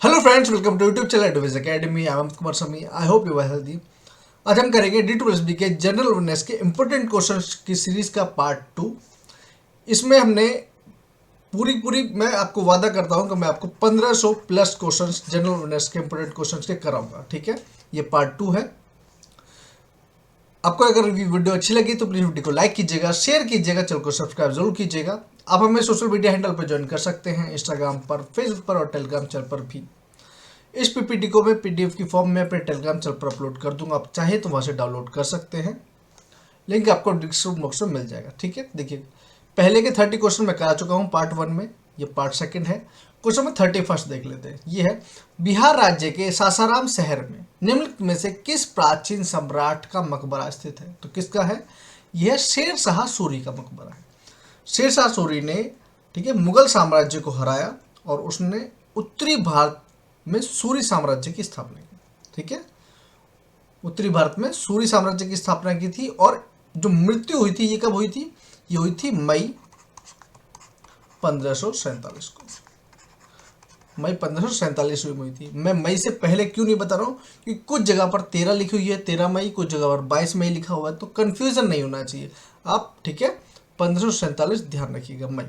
Hello friends, welcome to YouTube channel advice academy. I am Kumar Sami. I hope you are healthy. आज हम करेंगे D2SB के general awareness के important questions की series का पार्ट 2। इसमें हमने पूरी मैं आपको वादा करता हूं कि मैं आपको 1500 प्लस क्वेश्चंस जनरल अवेयरनेस के इंपॉर्टेंट क्वेश्चंस के कराऊंगा। ठीक है, ये पार्ट 2 है। आपको अगर वीडियो अच्छी लगी तो प्लीज वीडियो को लाइक कीजिएगा, शेयर कीजिएगा, चैनल को सब्सक्राइब जरूर कीजिएगा। आप हमें सोशल मीडिया हैंडल पर ज्वाइन कर सकते हैं, इंस्टाग्राम पर, फेसबुक पर और टेलीग्राम चैनल पर भी। इस पीपीटी को मैं पीडीएफ की फॉर्म में अपने टेलीग्राम चैनल पर अपलोड कर दूंगा। आप चाहे तो वहां से डाउनलोड कर सकते हैं, लिंक आपको डिस्क्रिप्शन बॉक्स में मिल जाएगा। ठीक है, देखिए पहले के 30 क्वेश्चन मैं करा चुका हूँ पार्ट 1 में, ये पार्ट 2 है। क्वेश्चन में 31 देख लेते हैं। ये है, बिहार राज्य के सासाराम शहर में निम्नलिखित में से किस प्राचीन सम्राट का मकबरा स्थित है? तो किसका है? यह शेर शाह सूरी का मकबरा है। शेर शाह सूरी ने, ठीक है, मुगल साम्राज्य को हराया और उसने उत्तरी भारत में सूरी साम्राज्य की स्थापना की। ठीक है, उत्तरी भारत में सूरी साम्राज्य की स्थापना की थी। और जो मृत्यु हुई थी ये कब हुई थी? ये हुई थी मई 1547 को। मई 1547 में हुई थी। मैं मई से पहले क्यों नहीं बता रहा हूँ, क्योंकि कुछ जगह पर 13 लिखी हुई है, 13 मई, कुछ जगह पर 22 मई लिखा हुआ है, तो कंफ्यूजन नहीं होना चाहिए आप। ठीक है, 1547 ध्यान रखिएगा, मई।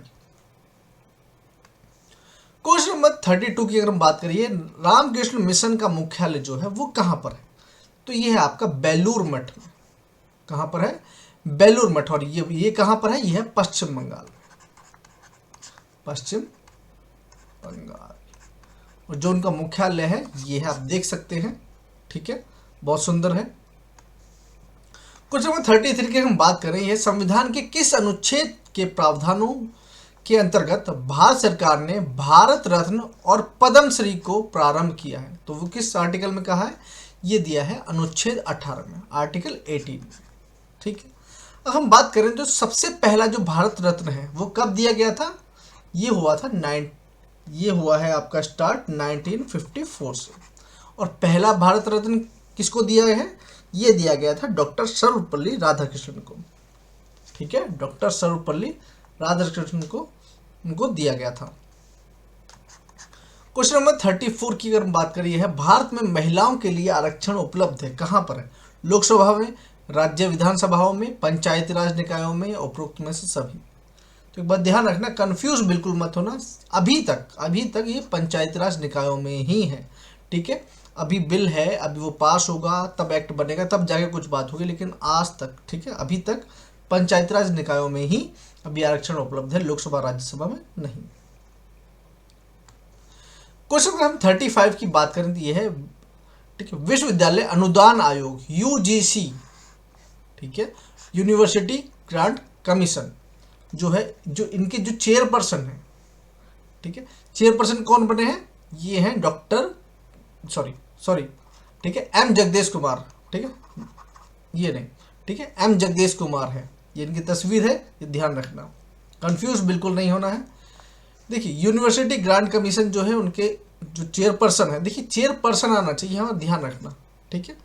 क्वेश्चन नंबर 32 की अगर हम बात करिए, रामकृष्ण मिशन का मुख्यालय जो है वो कहां पर है? तो ये है आपका बेलूर मठ में। कहां पर है? बेलूर मठ। और ये कहां पर है? ये है पश्चिम बंगाल। पश्चिम बंगाल। और जो उनका मुख्यालय है ये है, आप देख सकते हैं। ठीक है, बहुत सुंदर है। क्वेश्चन नंबर 33 की हम बात करें, यह संविधान के किस अनुच्छेद के प्रावधानों के अंतर्गत भारत सरकार ने भारत रत्न और पद्मश्री को प्रारंभ किया है? तो वो किस आर्टिकल में कहा है? ये दिया है अनुच्छेद 18 में, आर्टिकल 18 में। ठीक है, अब हम बात करें तो सबसे पहला जो भारत रत्न है वो कब दिया गया था? ये हुआ है आपका स्टार्ट 1954 से। और पहला भारत रत्न किसको दिया है? ये दिया गया था डॉक्टर सर्वपल्ली राधाकृष्णन को। ठीक है, डॉक्टर सर्वपल्ली राधाकृष्णन को उनको दिया गया था। क्वेश्चन नंबर 34 की अगर हम बात करिए, है भारत में महिलाओं के लिए आरक्षण उपलब्ध है? कहां पर है? लोकसभा में, राज्य विधानसभाओं में, पंचायती राज निकायों में, उपरोक्त में से सभी। तो एक बात ध्यान रखना, कंफ्यूज बिल्कुल मत होना। अभी तक ये पंचायती राज निकायों में ही है। ठीक है, अभी बिल है, अभी वो पास होगा, तब एक्ट बनेगा, तब जाके कुछ बात होगी, लेकिन आज तक, ठीक है, अभी तक पंचायती राज निकायों में ही अभी आरक्षण उपलब्ध है, लोकसभा राज्यसभा में नहीं। क्वेश्चन नंबर हम 35 की बात करें तो ये है, ठीक है, विश्वविद्यालय अनुदान आयोग यूजीसी, ठीक है, यूनिवर्सिटी ग्रांट कमीशन जो है, जो इनके जो चेयरपर्सन है, ठीक है, चेयरपर्सन कौन बने हैं? ये हैं डॉक्टर सॉरी, ठीक है, एम जगदेश कुमार। ठीक है, ये नहीं, ठीक है, एम जगदेश कुमार है, ये इनकी तस्वीर है, ये ध्यान रखना, कंफ्यूज बिल्कुल नहीं होना है। देखिए, यूनिवर्सिटी ग्रांट कमीशन जो है, उनके जो चेयरपर्सन है, देखिए चेयरपर्सन आना चाहिए, हमें ध्यान रखना। ठीक है,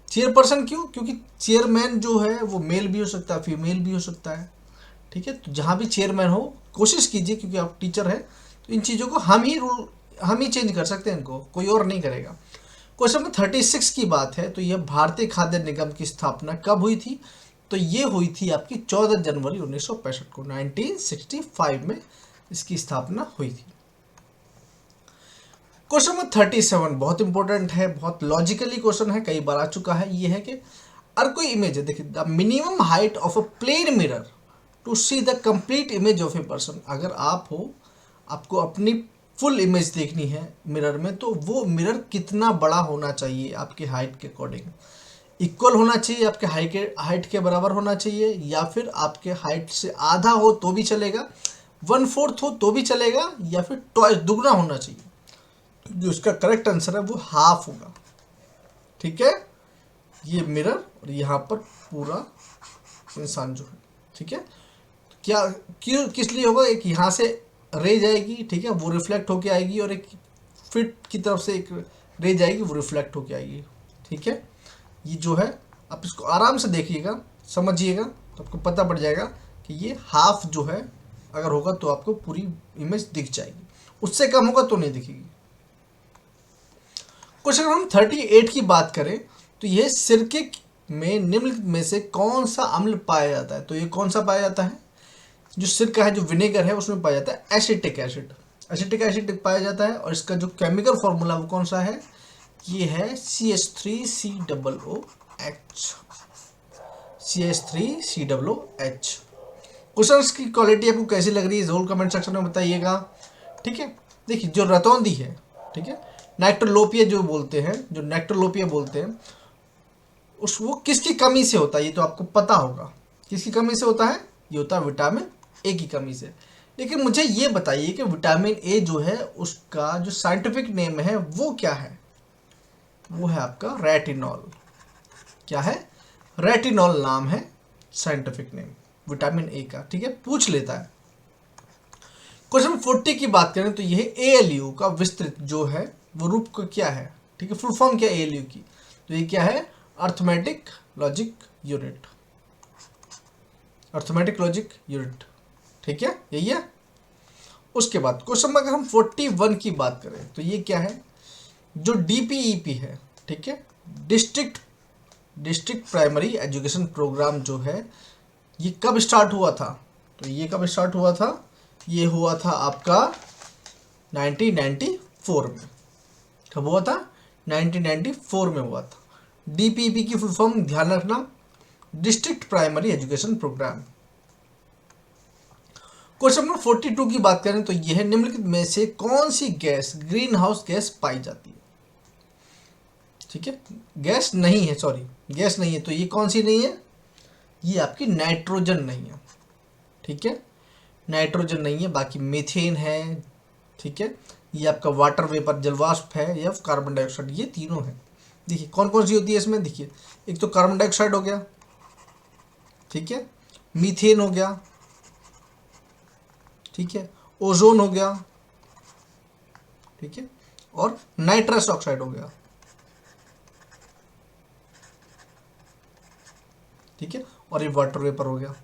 चेयरपर्सन क्यों? क्योंकि चेयरमैन जो है वो मेल भी हो सकता है, फीमेल भी हो सकता है। ठीक है, तो जहाँ भी चेयरमैन हो, कोशिश कीजिए, क्योंकि आप टीचर है तो इन चीज़ों को हम ही चेंज कर सकते हैं, इनको कोई और नहीं करेगा। क्वेश्चन नंबर 36 की बात है, तो यह भारतीय खाद्य निगम की स्थापना कब हुई थी? तो ये हुई थी आपकी 14 जनवरी 1965 को, 1965 में इसकी स्थापना हुई थी। क्वेश्चन नंबर 37 बहुत इंपॉर्टेंट है, बहुत लॉजिकली क्वेश्चन है, कई बार आ चुका है। ये है कि अगर कोई इमेज है, देखिए, the minimum height of a plane mirror to see the complete image of a person. अगर आप हो, आपको अपनी फुल इमेज देखनी है मिरर में, तो वो मिरर कितना बड़ा होना चाहिए आपकी हाइट के अकॉर्डिंग? इक्वल होना चाहिए, आपके हाइट के बराबर होना चाहिए, या फिर आपके हाइट से आधा हो तो भी चलेगा, 1/4 हो तो भी चलेगा, या फिर ट्वाइस, दुगना होना चाहिए? जो इसका करेक्ट आंसर है वो हाफ होगा। ठीक है, ये मिरर और यहाँ पर पूरा इंसान जो है, ठीक है, क्या क्यों किस लिए होगा? एक यहाँ से रे जाएगी, ठीक है, वो रिफ्लेक्ट होके आएगी, और एक फिट की तरफ से एक रे जाएगी, वो रिफ्लेक्ट होके आएगी। ठीक है, ये जो है, आप इसको आराम से देखिएगा, समझिएगा, तो आपको पता पड़ जाएगा कि ये हाफ जो है अगर होगा तो आपको पूरी इमेज दिख जाएगी, उससे कम होगा तो नहीं दिखेगी। क्वेश्चन हम 38 की बात करें तो यह सिरके में निम्नलिखित में से कौन सा अम्ल पाया जाता है? तो ये कौन सा पाया जाता है? जो सिरका है, जो विनेगर है, उसमें पाया जाता है एसिटिक एसिड। एसिटिक एसिड पाया जाता है और इसका जो केमिकल फॉर्मूला वो कौन सा है? ये है CH3COOH। CH3COOH। क्वेश्चंस की क्वालिटी आपको कैसी लग रही है जरूर कमेंट सेक्शन में बताइएगा। ठीक है, देखिए जो रतौंधी है, ठीक है, नाइट्रोलोपिया जो बोलते हैं, जो नाइट्रोलोपिया बोलते हैं, उस वो किसकी कमी से होता है? ये तो आपको पता होगा किसकी कमी से होता है। ये होता है विटामिन ए की कमी से। लेकिन मुझे ये बताइए कि विटामिन ए जो है उसका जो साइंटिफिक नेम है वो क्या है? वो है आपका रेटिनॉल। क्या है? रेटिनॉल नाम है साइंटिफिक नेम विटामिन ए का। ठीक है, पूछ लेता है। क्वेश्चन 40 की बात करें तो यह ALU का विस्तृत जो है वो रूप का क्या है? ठीक है, फुल फॉर्म क्या है ALU की? तो ये क्या है? Arithmetic logic unit. Arithmetic logic unit, ठीक है, यही है। उसके बाद क्वेश्चन अगर हम 41 की बात करें तो ये क्या है? जो DPEP है, ठीक है, डिस्ट्रिक्ट प्राइमरी एजुकेशन प्रोग्राम जो है, ये कब स्टार्ट हुआ था? तो ये कब स्टार्ट हुआ था? ये हुआ था आपका 1994 में। कब हुआ था? 1994 में हुआ था। DPEP की फुल फॉर्म ध्यान रखना, district primary education program. Question number 42 की बात करें तो यह निम्नलिखित में से कौन सी गैस ग्रीन हाउस गैस पाई जाती है? ठीक है, गैस नहीं है, सॉरी गैस नहीं है, तो ये कौन सी नहीं है? ये आपकी नाइट्रोजन नहीं है। ठीक है, नाइट्रोजन नहीं है, बाकी मीथेन है, ठीक है, ये आपका वाटर वेपर जलवाष्प है, या कार्बन डाइऑक्साइड, ये तीनों है। देखिए कौन कौन सी होती है इसमें, देखिए एक तो कार्बन डाइऑक्साइड हो गया, ठीक है, मीथेन हो गया, ठीक है, ओजोन हो गया, ठीक है, और नाइट्रस ऑक्साइड हो गया। ठीक है, और ये वाटर वेपर हो गया।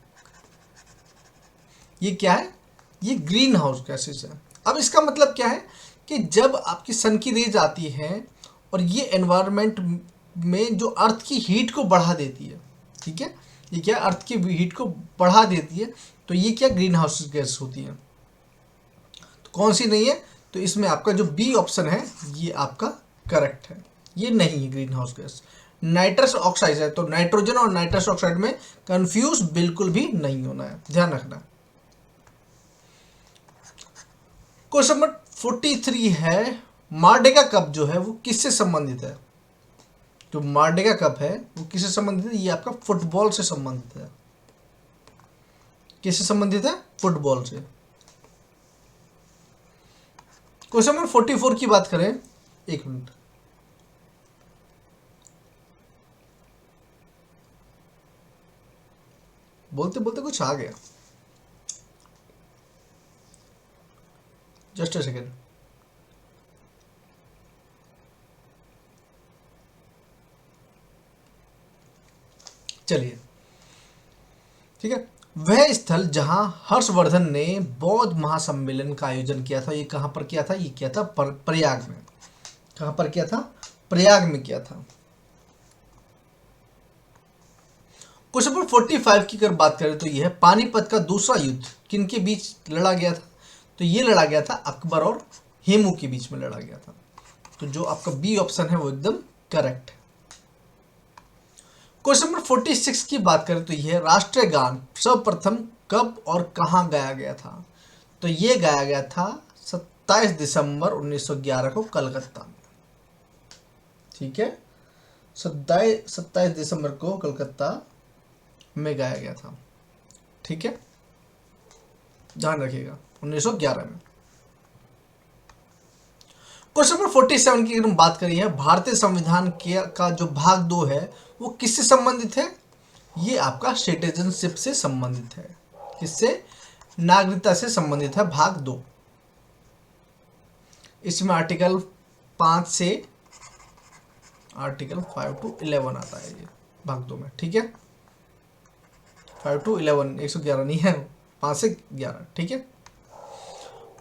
ये क्या है? ये ग्रीन हाउस गैसेस है। अब इसका मतलब क्या है कि जब आपकी सन की रेज आती है और ये एनवायरनमेंट में जो अर्थ की हीट को बढ़ा देती है, ठीक है, ये क्या अर्थ की हीट को बढ़ा देती है, तो ये क्या ग्रीन हाउस गैस होती है। तो कौन सी नहीं है? तो इसमें आपका जो बी ऑप्शन है ये आपका करेक्ट है, ये नहीं है green house gas, nitrous oxide है। तो नाइट्रोजन और नाइट्रस ऑक्साइड में कंफ्यूज बिल्कुल भी नहीं होना है, ध्यान रखना। क्वेश्चन नंबर 43 है, मार्डेगा कप जो है वो किससे संबंधित है? जो मार्डेगा कप है वो किससे संबंधित है? ये आपका फुटबॉल से संबंधित है। किससे संबंधित है? फुटबॉल से। क्वेश्चन नंबर 44 की बात करें, एक मिनट, बोलते बोलते कुछ आ गया, जस्ट अ सेकेंड। चलिए, ठीक है, वह स्थल जहां हर्षवर्धन ने बौद्ध महासम्मेलन का आयोजन किया था, ये कहां पर किया था? ये किया था प्रयाग में। कहां पर किया था? प्रयाग में किया था। क्वेश्चन नंबर 45 की अगर बात करें तो यह है, पानीपत का दूसरा युद्ध किनके बीच लड़ा गया था? तो ये लड़ा गया था अकबर और हेमू के बीच में लड़ा गया था। तो जो आपका बी ऑप्शन है वो एकदम करेक्ट है। क्वेश्चन नंबर 46 की बात करें तो यह राष्ट्रीय गान सर्वप्रथम कब और कहां गाया गया था? तो ये गाया गया था 27 दिसंबर 1911 को कलकत्ता में। ठीक है, 27 दिसंबर को कलकत्ता में गाया गया था। ठीक है, ध्यान रखिएगा, 1911 में। क्वेश्चन नंबर 47 की अगर हम बात करें, भारतीय संविधान का जो भाग 2 है वो किससे संबंधित है? ये आपका सिटीजनशिप से संबंधित है। किससे? नागरिकता से संबंधित है भाग 2। इसमें आर्टिकल 5 से आर्टिकल 5 to 11 आता है ये भाग 2 में। ठीक है, 5 to 11, 111 नहीं है, 5 से 11। ठीक है।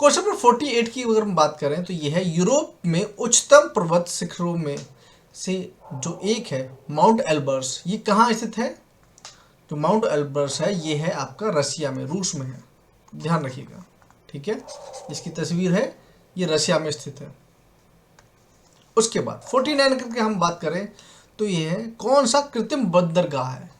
क्वेश्चन नंबर 48 की अगर हम बात करें तो यह है यूरोप में उच्चतम पर्वत शिखरों में से जो एक है माउंट एल्बर्स, ये कहाँ स्थित है? जो माउंट एल्बर्स है ये है आपका रशिया में, रूस में है, ध्यान रखिएगा, ठीक है। इसकी तस्वीर है, ये रशिया में स्थित है। उसके बाद 49 करके हम बात करें तो ये है कौन सा कृत्रिम बंदरगाह है,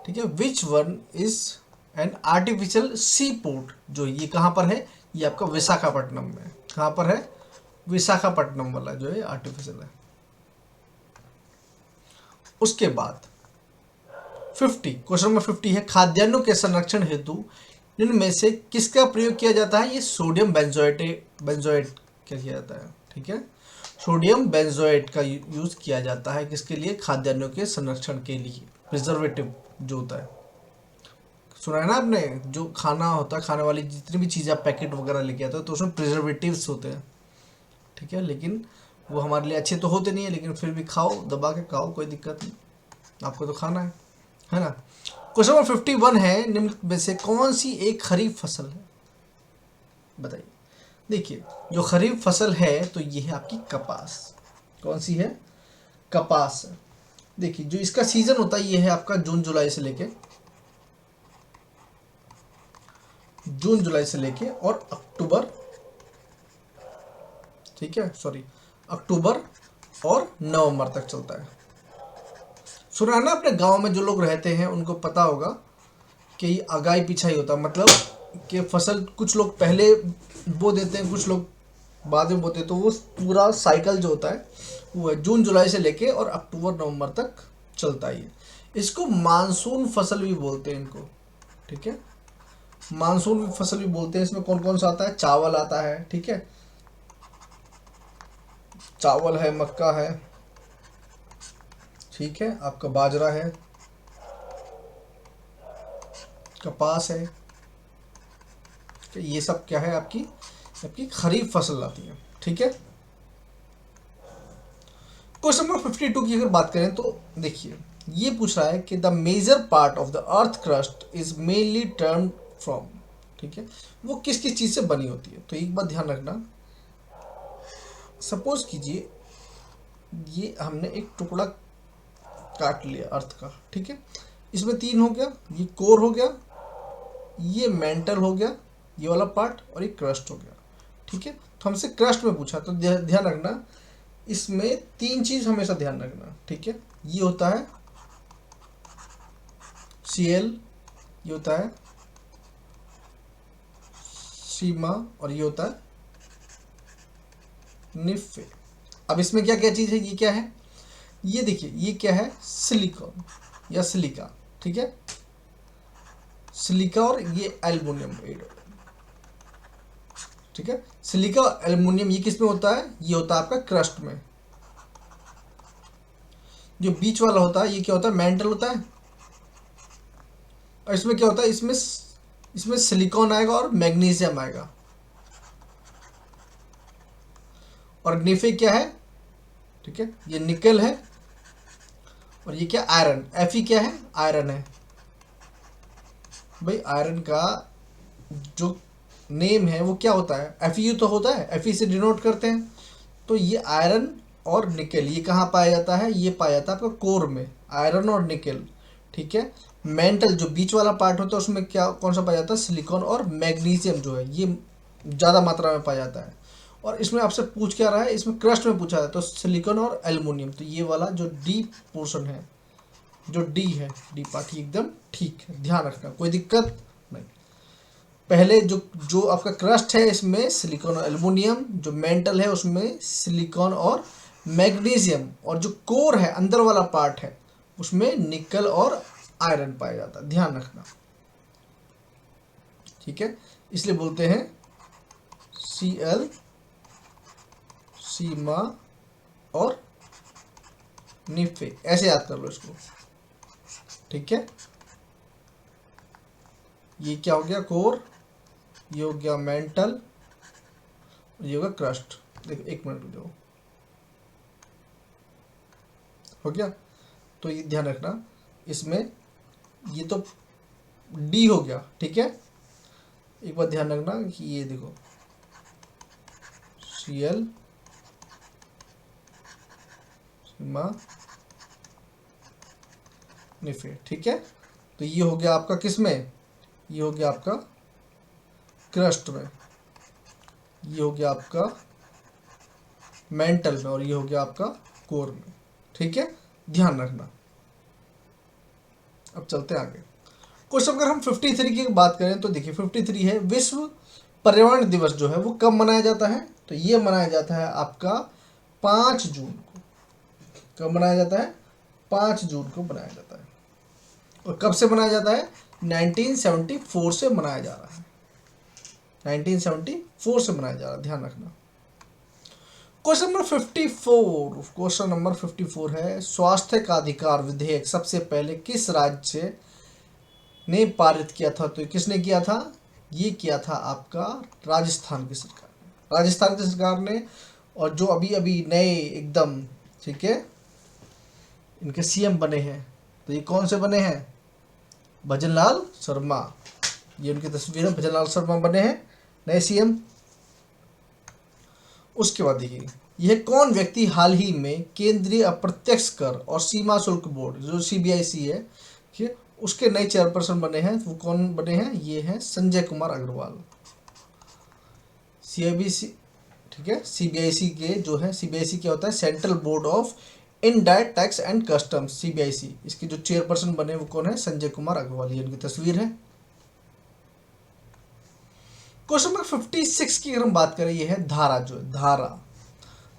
ठीक है। Which one is an artificial sea port, जो ये कहाँ पर है? ये आपका विशाखापट्टनम में। कहाँ पर है? विशाखापट्टनम वाला जो है आर्टिफिशियल है। उसके बाद 50, क्वेश्चन नंबर 50 है खाद्यान्नों के संरक्षण हेतु इनमें से किसका प्रयोग किया जाता है? ये सोडियम बेंजोएट क्या किया जाता है, ठीक है। सोडियम बेंजोएट का यूज किया जाता है किसके लिए? खाद्यान्नों के संरक्षण के लिए, प्रिजर्वेटिव जो होता है। सुना है ना आपने, जो खाना होता है, खाने वाली जितनी भी चीज़ें आप पैकेट वगैरह लेके आते हो तो उसमें प्रिजर्वेटिव्स होते हैं, ठीक है। लेकिन वो हमारे लिए अच्छे तो होते नहीं है, लेकिन फिर भी खाओ, दबा के खाओ, कोई दिक्कत नहीं, आपको तो खाना है ना। क्वेश्चन नंबर 51 है निम्न में से कौन सी एक खरीफ फसल है? बताइए। देखिए जो खरीफ फसल है तो ये है आपकी कपास। कौन सी है? कपास। देखिए जो इसका सीजन होता है ये है आपका जून जुलाई से लेके और अक्टूबर, ठीक है, सॉरी, अक्टूबर और नवंबर तक चलता है। सुना है ना अपने गांव में जो लोग रहते हैं उनको पता होगा कि अगाई पिछाई होता है, मतलब कि फसल कुछ लोग पहले बो देते हैं, कुछ लोग बाद में बोते हैं, तो वो पूरा साइकिल जो होता है वो है जून जुलाई से लेके और अक्टूबर नवंबर तक चलता है। इसको मानसून फसल भी बोलते हैं इनको, ठीक है, मानसून फसल भी बोलते हैं। इसमें कौन कौन सा आता है? चावल आता है, ठीक है, चावल है, मक्का है, ठीक है, आपका बाजरा है, कपास है, तो ये सब क्या है? आपकी आपकी खरीफ फसल आती है, ठीक है। क्वेश्चन नंबर 52 की अगर बात करें तो देखिए ये पूछ रहा है कि the major part of the earth crust is mainly turn from, ठीक है, वो किस किस चीज़ से बनी होती है? तो एक बात ध्यान रखना, सपोज कीजिए ये हमने एक टुकड़ा काट लिया अर्थ का, ठीक है, इसमें तीन हो गया, ये कोर हो गया, ये मेंटल हो गया, ये वाला पार्ट, और ये क्रस्ट हो गया, ठीक है। तो हमसे क्रस्ट में पूछा, तो ध्यान रखना इसमें तीन चीज हमेशा ध्यान रखना, ठीक है। ये होता है Cl, ये होता है सीमा, और ये होता है निफे। अब इसमें क्या क्या चीज है? ये क्या है? ये देखिए ये क्या है? सिलिकॉन या सिलिका, ठीक है, सिलिका, और ये एल्युमिनियम, ठीक है। सिलिका और एल्युमिनियम ये किस में होता है? ये होता है आपका क्रस्ट में। जो बीच वाला होता है ये क्या होता है? मेंटल होता है। और इसमें क्या होता है? इसमें सिलिकॉन आएगा और मैग्नीशियम आएगा। और निफे क्या है? ठीक है, ये निकल है, और ये क्या? आयरन। Fe क्या है? आयरन है। भाई आयरन का जो नेम है वो क्या होता है? Fe तो होता है, Fe से डिनोट करते हैं। तो ये आयरन और निकल ये कहाँ पाया जाता है? ये पाया जाता है आपका कोर में, आयरन और निकल, ठीक है। मेंटल जो बीच वाला पार्ट होता है उसमें क्या कौन सा पाया जाता है? सिलिकॉन और मैग्नीशियम जो है ये ज़्यादा मात्रा में पाया जाता है। और इसमें आपसे पूछ क्या रहा है? इसमें क्रस्ट में पूछा है तो सिलिकॉन और एल्युमिनियम। तो ये वाला जो डी पोर्शन है, जो डी है, डी पार्ट एकदम ठीक है, ध्यान रखना, कोई दिक्कत नहीं। पहले जो जो आपका क्रस्ट है इसमें सिलिकॉन और एल्युमिनियम, जो मेंटल है उसमें सिलिकॉन और मैग्नीशियम, और जो कोर है अंदर वाला पार्ट है उसमें निकल और आयरन पाया जाता है, ध्यान रखना, ठीक है। इसलिए बोलते हैं Cl, सीमा और निफे, ऐसे याद कर लो इसको, ठीक है। ये क्या हो गया? कोर, ये हो गया मेंटल, ये होगा क्रस्ट। देखो एक मिनट रुको, हो गया। तो ये ध्यान रखना इसमें ये तो डी हो गया, ठीक है। एक बात ध्यान रखना कि ये देखो इंडस्ट्रियल सीमा निफे, ठीक है। तो ये हो गया आपका किस में, ये हो गया आपका क्रस्ट में, ये हो गया आपका मेंटल में, और ये हो गया आपका कोर में, ठीक है, ध्यान रखना। अब चलते हैं आगे। क्वेश्चन अगर हम 53 की बात करें तो देखिए 53 है, विश्व पर्यावरण दिवस जो है वो कब मनाया जाता है, तो ये मनाया जाता है आपका 5 जून को। कब मनाया जाता है, 5 जून को मनाया जाता है। और कब से मनाया जाता है, 1974 से मनाया जा रहा है, 1974 से मनाया जा रहा है, ध्यान रखना। क्वेश्चन नंबर 54, क्वेश्चन नंबर 54 है, स्वास्थ्य का अधिकार विधेयक सबसे पहले किस राज्य ने पारित किया था, तो किसने किया था, ये किया था आपका राजस्थान की सरकार ने, राजस्थान की सरकार ने। और जो अभी अभी नए एकदम, ठीक है, इनके सीएम बने हैं, तो ये कौन से बने हैं, भजनलाल शर्मा, ये उनकी तस्वीर है, भजनलाल शर्मा बने हैं नए सीएम। उसके बाद देखिए यह कौन व्यक्ति हाल ही में केंद्रीय अप्रत्यक्ष कर और सीमा शुल्क बोर्ड जो सीबीआईसी है, ठीक है, उसके नए चेयरपर्सन बने हैं, वो कौन बने हैं, ये हैं संजय कुमार अग्रवाल। सीआईबीसी, ठीक है, सीबीआईसी के जो है, सीबीआईसी क्या होता है, central board of indirect tax and customs, CBIC, इसके जो चेयरपर्सन बने वो कौन है, संजय कुमार अग्रवाल, ये उनकी तस्वीर है। क्वेश्चन नंबर 56 की अगर हम बात करें, ये है धारा, जो है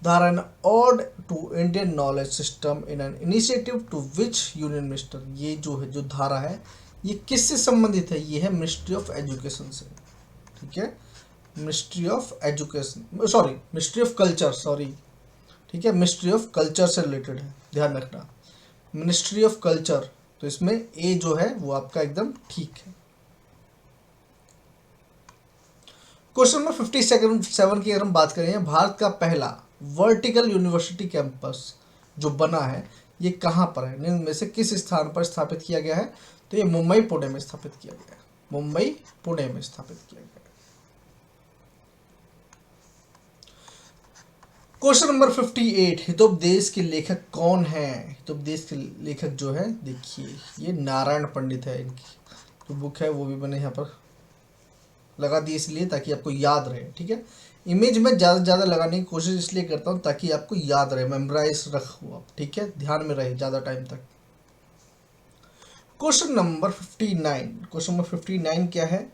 Dhara an ode to Indian knowledge system in an initiative to which union minister, ये जो है जो धारा है ये किससे संबंधित है, ये है मिनिस्ट्री ऑफ एजुकेशन से, ठीक है, ministry of education, sorry ministry of culture, sorry, ठीक है, मिनिस्ट्री ऑफ कल्चर से रिलेटेड है, ध्यान रखना, मिनिस्ट्री ऑफ कल्चर। तो इसमें ए जो है वो आपका एकदम ठीक है। क्वेश्चन नंबर 57 की अगर हम बात करें, भारत का पहला वर्टिकल यूनिवर्सिटी कैंपस जो बना है ये कहाँ पर है, निम्न में से किस स्थान पर स्थापित किया गया है, तो ये मुंबई पुणे में स्थापित किया गया है, मुंबई पुणे में स्थापित किया गया है। क्वेश्चन नंबर 58, हितोपदेश के लेखक कौन है, हितोपदेश के लेखक जो है देखिए ये नारायण पंडित है, इनकी जो बुक है वो भी मैंने यहाँ पर लगा दी इसलिए ताकि आपको याद रहे, ठीक है। इमेज में ज़्यादा से ज़्यादा लगाने की कोशिश इसलिए करता हूँ ताकि आपको याद रहे, मेमोराइज रखो आप, ठीक है, ध्यान में रहे ज़्यादा टाइम तक। क्वेश्चन नंबर 59, क्वेश्चन नंबर 59 क्या है,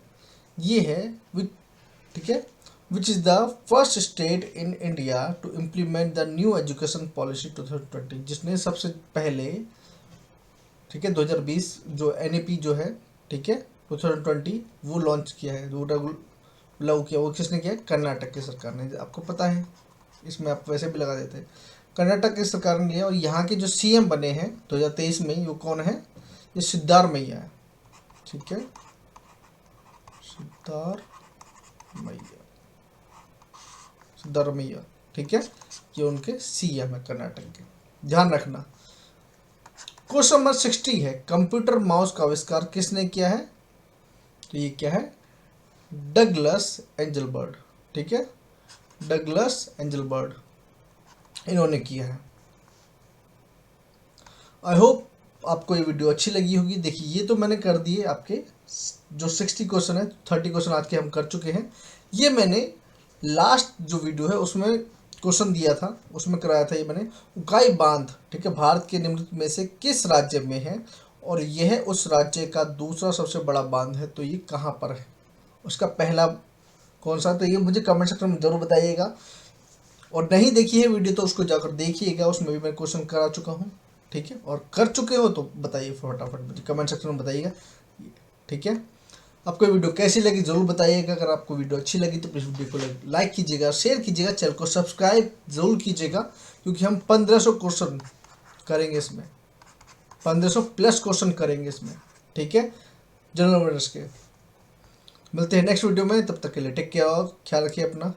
ये है ठीक है, which is the first state in India to implement the new education policy 2020, जिसने सबसे पहले, ठीक है, 2020 जो एनईपी जो है, ठीक है, 2020 वो लॉन्च किया है, जो लागू किया, वो किसने किया, कर्नाटक की सरकार ने, आपको पता है, इसमें आप वैसे भी लगा देते हैं, कर्नाटक की सरकार ने लिया। और यहाँ के जो सीएम बने हैं 2023 में, वो कौन है, ये सिद्धारमैया है, ठीक है, सिद्धारमैया, ठीक है, ये उनके सीएम है कर्नाटक के, ध्यान रखना। क्वेश्चन नंबर 60 है, कंप्यूटर माउस का आविष्कार किसने किया है, तो ये क्या है, डगलस एंजलबर्ट, ठीक है, डगलस एंजलबर्ट इन्होंने किया है। आई होप आपको ये वीडियो अच्छी लगी होगी। देखिए ये तो मैंने कर दिए आपके जो 60 क्वेश्चन है, 30 क्वेश्चन आज के हम कर चुके हैं। ये मैंने लास्ट जो वीडियो है उसमें क्वेश्चन दिया था, उसमें कराया था ये मैंने, उकाई बांध, ठीक है, भारत के निम्नलिखित में से किस राज्य में है, और यह उस राज्य का दूसरा सबसे बड़ा बांध है, तो ये कहाँ पर है, उसका पहला कौन सा, तो ये मुझे कमेंट सेक्शन में ज़रूर बताइएगा। और नहीं देखी है वीडियो तो उसको जाकर देखिएगा, उसमें भी मैं क्वेश्चन करा चुका हूँ, ठीक है, और कर चुके हो तो बताइए फटाफट मुझे कमेंट सेक्शन में बताइएगा, ठीक है। आपको वीडियो कैसी लगी ज़रूर बताइएगा। अगर आपको वीडियो अच्छी लगी तो प्लीज़ वीडियो को लाइक कीजिएगा, शेयर कीजिएगा, चैनल को सब्सक्राइब ज़रूर कीजिएगा, क्योंकि हम 1500 क्वेश्चन करेंगे इसमें, 1500 प्लस क्वेश्चन करेंगे इसमें, ठीक है, जनरल अवेयरनेस के। मिलते हैं नेक्स्ट वीडियो में, तब तक के लिए टेक केयर और ख्याल रखिए अपना।